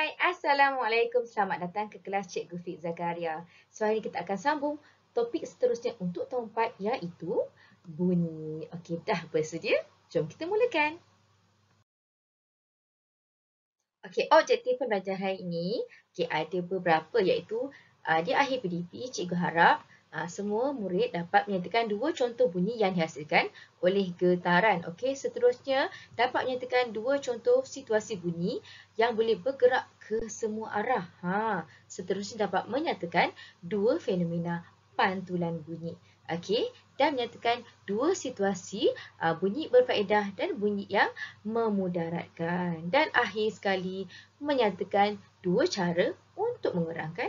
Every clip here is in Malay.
Hai, Assalamualaikum. Selamat datang ke kelas Cikgu Fik Zakaria. So, hari ini kita akan sambung topik seterusnya untuk tahun 4 iaitu bunyi. Okey, dah bersedia? Jom kita mulakan. Okey, objektif pembelajaran hari ini ada beberapa iaitu di akhir PDP, cikgu harap semua murid dapat menyatakan dua contoh bunyi yang dihasilkan oleh getaran. Okey, seterusnya dapat menyatakan dua contoh situasi bunyi yang boleh bergerak ke semua arah. Seterusnya dapat menyatakan dua fenomena pantulan bunyi. Okey, dan menyatakan dua situasi bunyi berfaedah dan bunyi yang memudaratkan. Dan akhir sekali menyatakan dua cara untuk mengurangkan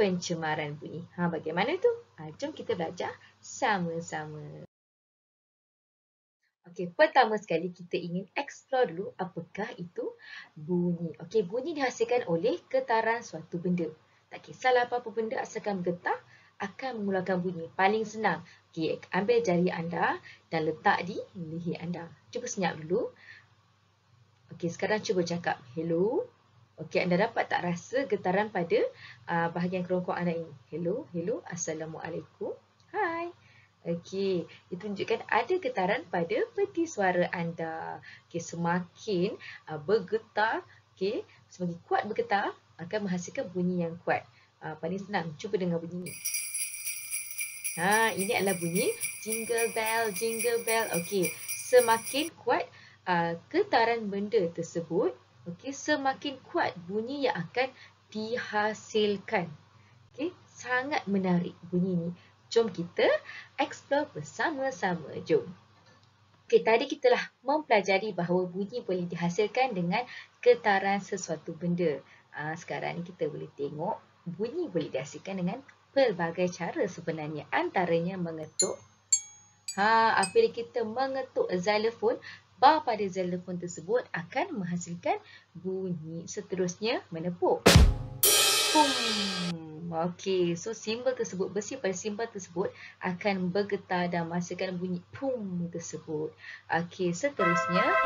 pencemaran bunyi. Bagaimana tu? Jom kita belajar sama-sama. Okey, pertama sekali kita ingin explore dulu apakah itu bunyi. Okey, bunyi dihasilkan oleh getaran suatu benda. Tak kisahlah apa-apa benda asalkan bergetar akan mengeluarkan bunyi. Paling senang. Okey, ambil jari anda dan letak di leher anda. Cuba senyap dulu. Okey, sekarang cuba cakap hello. Okey, anda dapat tak rasa getaran pada bahagian kerongkong anda ini? Hello, hello, Assalamualaikum. Hai. Okey, itu tunjukkan ada getaran pada peti suara anda. Okey, semakin bergetar, okey, semakin kuat bergetar akan menghasilkan bunyi yang kuat. Paling senang, cuba dengar bunyi ini. Ini adalah bunyi jingle bell, jingle bell. Okey, semakin kuat getaran benda tersebut, okey, semakin kuat bunyi yang akan dihasilkan. Okey, sangat menarik bunyi ini. Jom kita explore bersama-sama. Jom. Okey, tadi kita telah mempelajari bahawa bunyi boleh dihasilkan dengan getaran sesuatu benda. Sekarang ni kita boleh tengok bunyi boleh dihasilkan dengan pelbagai cara sebenarnya. Antaranya mengetuk. Apabila kita mengetuk xylofon, bar pada xylofon tersebut akan menghasilkan bunyi. Seterusnya menepuk. Okey, so simbol tersebut, besi pada simbol tersebut akan bergetar dan menghasilkan bunyi pum tersebut. Okey, seterusnya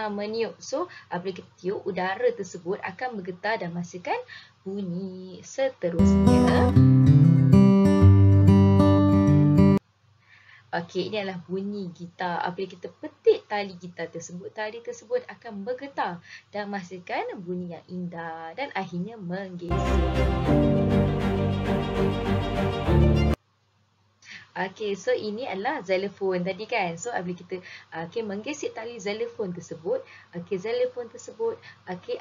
meniup. So, apabila kita tiup, udara tersebut akan bergetar dan menghasilkan bunyi. Seterusnya okey, ini adalah bunyi gitar. Apabila kita petik tali gitar tersebut, tali tersebut akan bergetar dan menghasilkan bunyi yang indah dan akhirnya menggesek. Okey, so ini adalah xylofon tadi kan. So, apabila kita menggesek tali xylofon tersebut, xylofon tersebut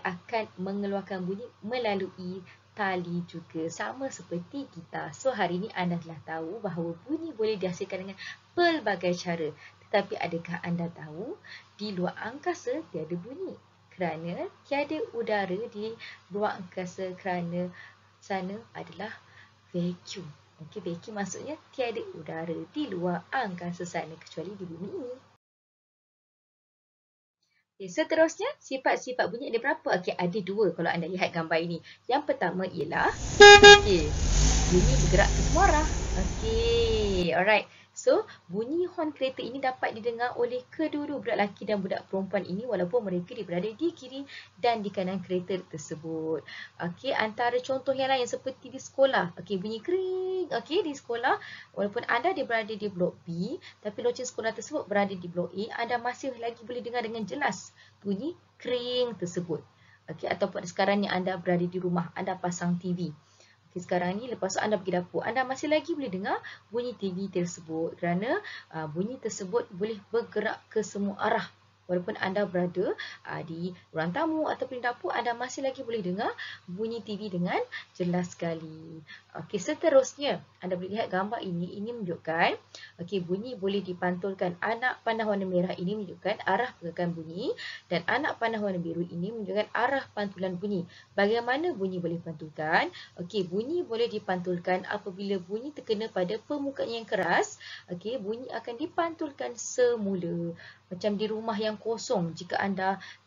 akan mengeluarkan bunyi melalui tali juga, sama seperti gitar. So, hari ini anda telah tahu bahawa bunyi boleh dihasilkan dengan pelbagai cara. Tetapi adakah anda tahu di luar angkasa tiada bunyi? Kerana tiada udara di luar angkasa, kerana sana adalah vacuum. Okey, vacuum maksudnya tiada udara di luar angkasa sana kecuali di bumi ini. Okay, seterusnya, sifat-sifat bunyi ada berapa? Okey, ada dua kalau anda lihat gambar ini. Yang pertama ialah bunyi bergerak ke semua arah. Okey, alright. So, bunyi horn kereta ini dapat didengar oleh kedua-dua budak lelaki dan budak perempuan ini walaupun mereka berada di kiri dan di kanan kereta tersebut. Okey, antara contoh yang lain seperti di sekolah. Okey, bunyi kering. Okey, di sekolah walaupun anda berada di blok B, tapi loceng sekolah tersebut berada di blok A, anda masih lagi boleh dengar dengan jelas bunyi kering tersebut. Okey, ataupun sekarang ni anda berada di rumah, anda pasang TV. Sekarang ni lepas tu anda pergi dapur, anda masih lagi boleh dengar bunyi TV tersebut kerana bunyi tersebut boleh bergerak ke semua arah. Walaupun anda berada di ruang tamu ataupun di dapur, anda masih lagi boleh dengar bunyi TV dengan jelas sekali. Okey, seterusnya anda boleh lihat gambar ini menunjukkan bunyi boleh dipantulkan. Anak panah warna merah ini menunjukkan arah pergerakan bunyi dan anak panah warna biru ini menunjukkan arah pantulan bunyi. Bagaimana bunyi boleh dipantulkan? Okey, bunyi boleh dipantulkan apabila bunyi terkena pada permukaan yang keras. Okey, bunyi akan dipantulkan semula. Macam di rumah yang kosong, jika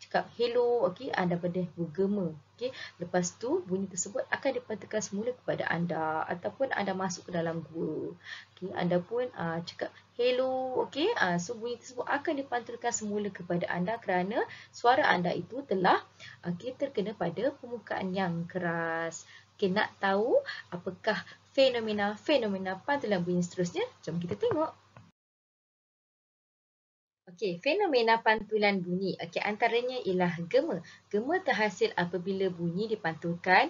cakap hello, okey, anda pada bergema. Okey, lepas tu bunyi tersebut akan dipantulkan semula kepada anda ataupun anda masuk ke dalam gua. Okey, anda pun cakap hello, okey. So bunyi tersebut akan dipantulkan semula kepada anda kerana suara anda itu telah terkena pada permukaan yang keras. Okey, nak tahu apakah fenomena pantulan bunyi seterusnya? Jom kita tengok. Okey, fenomena pantulan bunyi. Okey, antaranya ialah gema. Gema terhasil apabila bunyi dipantulkan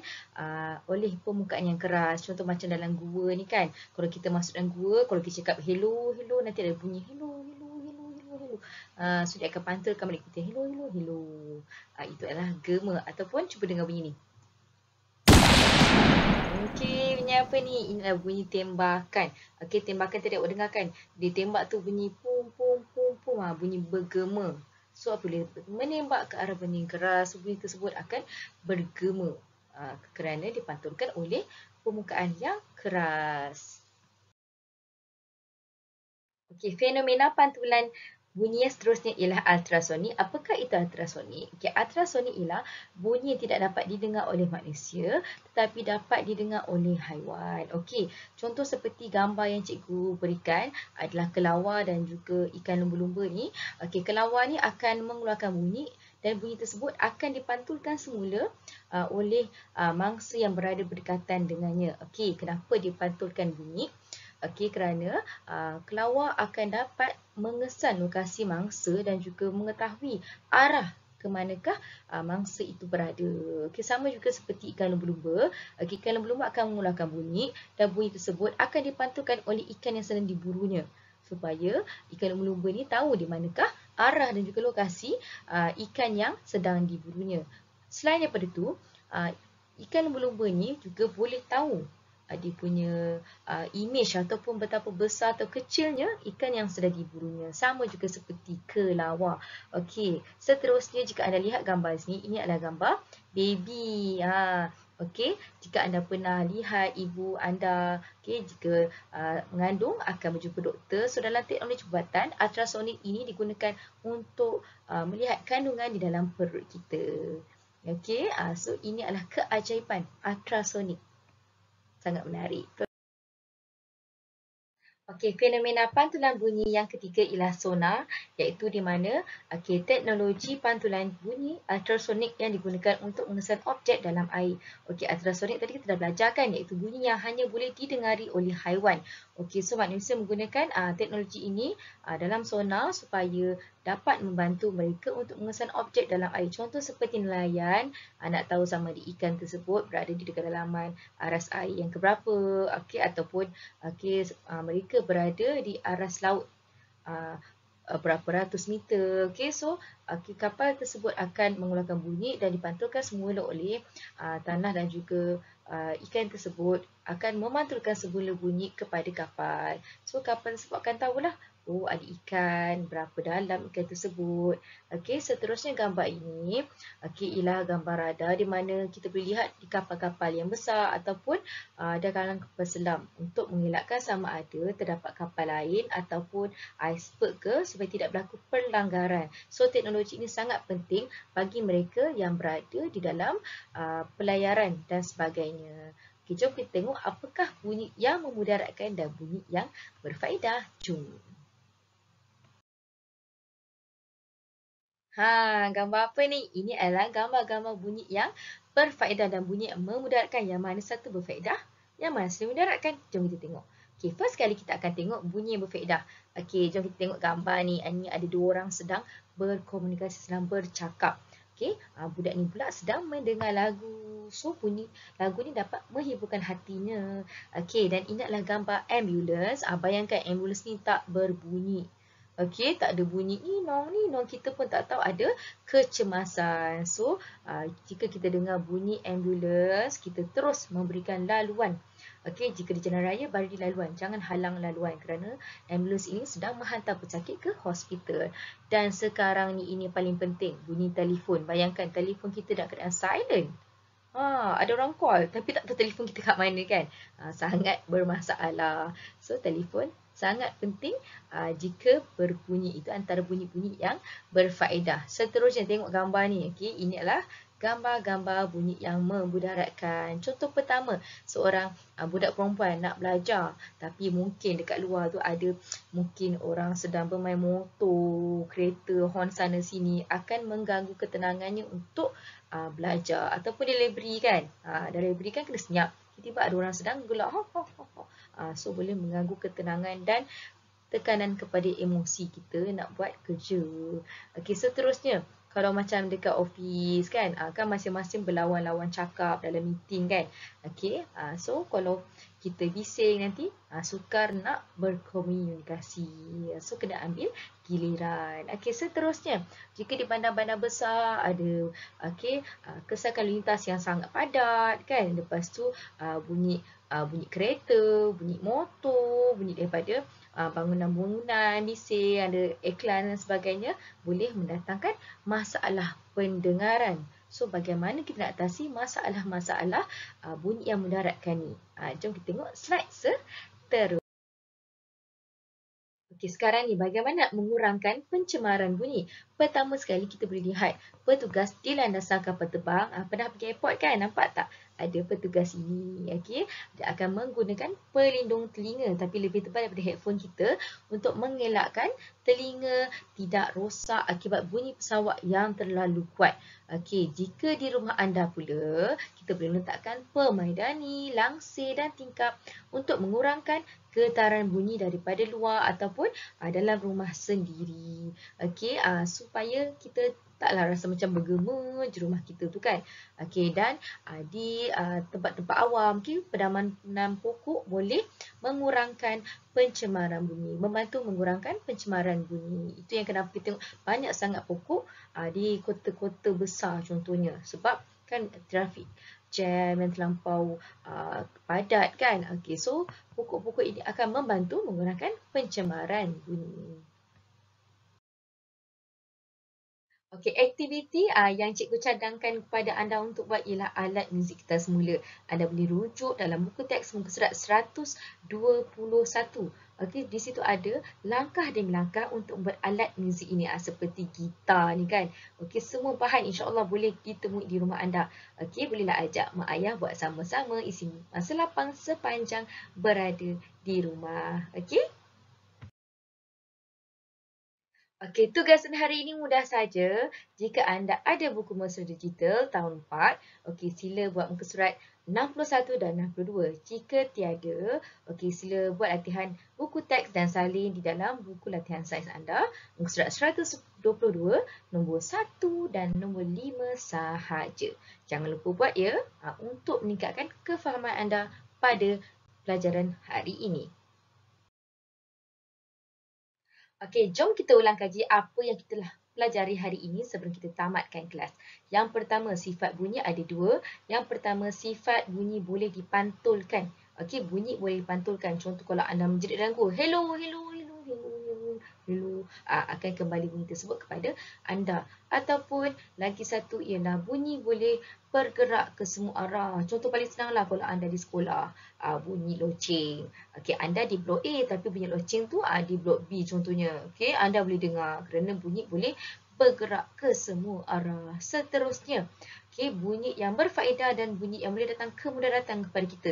oleh permukaan yang keras. Contoh macam dalam gua ni kan. Kalau kita masuk dalam gua, kalau kita cakap hello, hello, nanti ada bunyi hello, hello, hello, hello, hello. So dia akan pantulkan balik kita hello, hello, hello. Itu adalah gema ataupun cuba dengar bunyi ni. Okey, bunyi apa ni? Inilah bunyi tembakan. Okey, tembakan tadi awak dengar kan? Dia tembak tu bunyi pum pum pum pum, bunyi bergema. So apabila menembak ke arah benda yang keras, bunyi tersebut akan bergema kerana dipantulkan oleh permukaan yang keras. Okey, fenomena pantulan bunyi yang seterusnya ialah ultrasonik. Apakah itu ultrasonik? Okey, ultrasonik ialah bunyi yang tidak dapat didengar oleh manusia tetapi dapat didengar oleh haiwan. Okey, contoh seperti gambar yang cikgu berikan adalah kelawar dan juga ikan lumba-lumba ni. Okey, kelawar ni akan mengeluarkan bunyi dan bunyi tersebut akan dipantulkan semula oleh mangsa yang berada berdekatan dengannya. Okey, kenapa dipantulkan bunyi? Okey, kerana kelawar akan dapat mengesan lokasi mangsa dan juga mengetahui arah ke manakah mangsa itu berada. Okey, sama juga seperti ikan lumba-lumba. Okey, ikan lumba-lumba akan mengeluarkan bunyi dan bunyi tersebut akan dipantulkan oleh ikan yang sedang diburunya supaya ikan lumba-lumba ni tahu di manakah arah dan juga lokasi ikan yang sedang diburunya. Selain daripada itu, ikan lumba-lumba ni juga boleh tahu dia punya imej ataupun betapa besar atau kecilnya ikan yang sedang diburunya. Sama juga seperti kelawar. Okey, seterusnya jika anda lihat gambar sini, ini adalah gambar baby. Okey, jika anda pernah lihat ibu anda, jika mengandung akan berjumpa doktor. So dalam teknologi perubatan, ultrasonik ini digunakan untuk melihat kandungan di dalam perut kita. Okey, so ini adalah keajaiban ultrasonik. Sangat menarik. Okey, fenomena pantulan bunyi yang ketiga ialah sonar, iaitu di mana teknologi pantulan bunyi ultrasonik yang digunakan untuk mengesan objek dalam air. Okey, ultrasonik tadi kita dah belajar kan, iaitu bunyi yang hanya boleh didengari oleh haiwan. Okey, so manusia menggunakan teknologi ini dalam sonar supaya dapat membantu mereka untuk mengesan objek dalam air. Contoh seperti nelayan nak tahu sama ada ikan tersebut berada di dekat dalaman aras air yang keberapa, ataupun mereka berada di aras laut berapa ratus meter. So kapal tersebut akan mengeluarkan bunyi dan dipantulkan semula oleh tanah dan juga ikan tersebut akan memantulkan semula bunyi kepada kapal. So kapal tersebut akan tahulah, oh ada ikan, berapa dalam ikan tersebut. Okey, seterusnya gambar ini ialah gambar radar di mana kita boleh lihat di kapal-kapal yang besar ataupun dalam kapal selam untuk mengelakkan sama ada terdapat kapal lain ataupun iceberg ke supaya tidak berlaku pelanggaran. So teknologi ini sangat penting bagi mereka yang berada di dalam pelayaran dan sebagainya. Okay, jom kita tengok apakah bunyi yang memudaratkan dan bunyi yang berfaedah. Jom. Gambar apa ni? Ini adalah gambar-gambar bunyi yang berfaedah dan bunyi yang memudaratkan. Yang mana satu berfaedah, yang mana satu memudaratkan. Jom kita tengok. Okay, first kali kita akan tengok bunyi yang berfaedah. Okay, jom kita tengok gambar ni. Ini ada dua orang sedang berkomunikasi, sedang bercakap. Okay, budak ni pula sedang mendengar lagu. So, bunyi lagu ni dapat menghiburkan hatinya. Okay, dan ini adalah gambar ambulans. Bayangkan ambulans ni tak berbunyi. Okey, tak ada bunyi ninong, kita pun tak tahu ada kecemasan. So, jika kita dengar bunyi ambulans, kita terus memberikan laluan. Okey, jika di jalan raya, beri laluan. Jangan halang laluan kerana ambulans ini sedang menghantar pesakit ke hospital. Dan sekarang ni ini paling penting, bunyi telefon. Bayangkan telefon kita dalam keadaan silent. Ada orang call tapi tak tahu telefon kita kat mana kan. Sangat bermasalah. So, telefon sangat penting jika berbunyi. Itu antara bunyi-bunyi yang berfaedah. Seterusnya tengok gambar ni. Okey, ini adalah gambar-gambar bunyi yang memudaratkan. Contoh pertama, seorang budak perempuan nak belajar tapi mungkin dekat luar tu ada mungkin orang sedang bermain motor, kereta, horn sana sini akan mengganggu ketenangannya untuk belajar. Ataupun dia library kan. Dari library kan kena senyap. Tiba-tiba ada orang sedang gelak. So boleh mengganggu ketenangan dan tekanan kepada emosi kita nak buat kerja. Okey, seterusnya kalau macam dekat office kan, kan masing-masing berlawan-lawan cakap dalam meeting kan. Okey, so kalau kita bising nanti sukar nak berkomunikasi. So kena ambil giliran. Okey, seterusnya jika di bandar-bandar besar ada kesakan lintas yang sangat padat kan. Lepas tu bunyi kereta, bunyi motor, bunyi daripada bangunan-bangunan, bising, ada iklan dan sebagainya, boleh mendatangkan masalah pendengaran. So, bagaimana kita nak atasi masalah-masalah bunyi yang mudaratkan ni? Jom kita tengok slide seterusnya. Okey, sekarang ni bagaimana nak mengurangkan pencemaran bunyi? Pertama sekali kita boleh lihat petugas di landasan kapal terbang. Pernah pergi airport kan? Nampak tak? Ada petugas ini. Okey, dia akan menggunakan pelindung telinga tapi lebih tebal daripada headphone kita untuk mengelakkan telinga tidak rosak akibat bunyi pesawat yang terlalu kuat. Okey, jika di rumah anda pula, kita boleh letakkan pemaidani, langsir dan tingkap untuk mengurangkan getaran bunyi daripada luar ataupun dalam rumah sendiri. Okey, supaya kita taklah rasa macam bergema di rumah kita tu kan. Okey, dan di tempat-tempat awam, pedaman pokok boleh mengurangkan pencemaran bunyi, membantu mengurangkan pencemaran bunyi. Itu yang kenapa kita tengok banyak sangat pokok di kota-kota besar contohnya, sebab kan trafik jam yang terlampau padat kan. Okey, so pokok-pokok ini akan membantu mengurangkan pencemaran bunyi. Okey, aktiviti yang cikgu cadangkan kepada anda untuk buat ialah alat muzik kita semula. Anda boleh rujuk dalam buku teks muka surat 121. Okey, di situ ada langkah demi langkah untuk membuat alat muzik ini seperti gitar ni kan. Okey, semua bahan insya-Allah boleh ditemui di rumah anda. Okey, bolehlah ajak mak ayah buat sama-sama isi masa lapang sepanjang berada di rumah. Okey? Okey, tugasan hari ini mudah saja. Jika anda ada buku mesra digital tahun 4, okey, sila buat muka surat 61 dan 62. Jika tiada, okey, sila buat latihan buku teks dan salin di dalam buku latihan sains anda. Muka surat 122, nombor 1 dan nombor 5 sahaja. Jangan lupa buat ya, untuk meningkatkan kefahaman anda pada pelajaran hari ini. Okey, jom kita ulang kaji apa yang kita telah pelajari hari ini sebelum kita tamatkan kelas. Yang pertama, sifat bunyi ada dua. Yang pertama, sifat bunyi boleh dipantulkan. Okey, bunyi boleh dipantulkan. Contoh kalau anda menjerit dalam gua, hello, hello, hello, hello, hello, hello. Akan kembali bunyi tersebut kepada anda. Ataupun lagi satu ialah bunyi boleh bergerak ke semua arah. Contoh paling senanglah kalau anda di sekolah, bunyi loceng. Okey, anda di blok A tapi bunyi loceng tu di blok B contohnya. Okey, anda boleh dengar kerana bunyi boleh bergerak ke semua arah. Seterusnya, okey, bunyi yang berfaedah dan bunyi yang boleh datang kemudaratan kepada kita.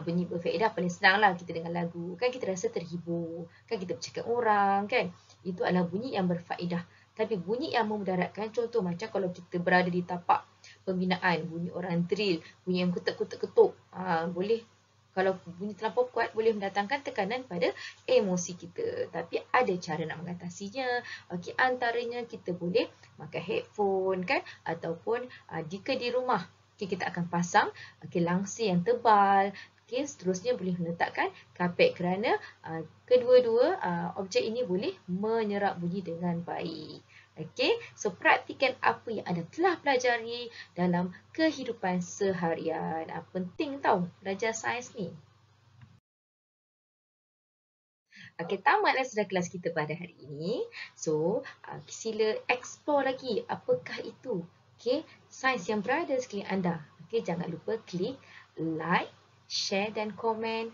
Bunyi berfaedah paling senanglah kita dengar lagu. Kan kita rasa terhibur. Kan kita bercakap orang kan. Itu adalah bunyi yang berfaedah. Tapi bunyi yang memudaratkan, contoh macam kalau kita berada di tapak pembinaan, bunyi orang drill, bunyi yang ketuk-ketuk-ketuk, boleh, kalau bunyi terlampau kuat boleh mendatangkan tekanan pada emosi kita. Tapi ada cara nak mengatasinya. Okey, antaranya kita boleh pakai headphone kan, ataupun jika di rumah kita akan pasang langsir yang tebal. Okey, seterusnya boleh meletakkan kapet kerana kedua-dua objek ini boleh menyerap bunyi dengan baik. Okey, so praktikan apa yang anda telah pelajari dalam kehidupan seharian. Penting tau belajar sains ni. Okey, tamatlah sudah kelas kita pada hari ini. So, sila explore lagi apakah itu. Okey, sains yang berada sekeliling anda. Okey, jangan lupa klik like, share dan komen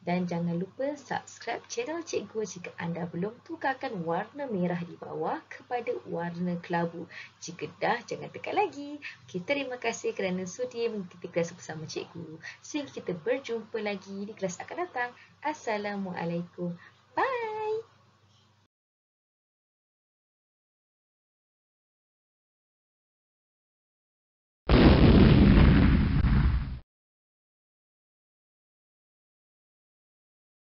Dan jangan lupa subscribe channel cikgu jika anda belum, tukarkan warna merah di bawah kepada warna kelabu. Jika dah, jangan tekan lagi. Okay, terima kasih kerana sudi mengikuti kelas bersama cikgu. Sehingga kita berjumpa lagi di kelas akan datang. Assalamualaikum. Bye.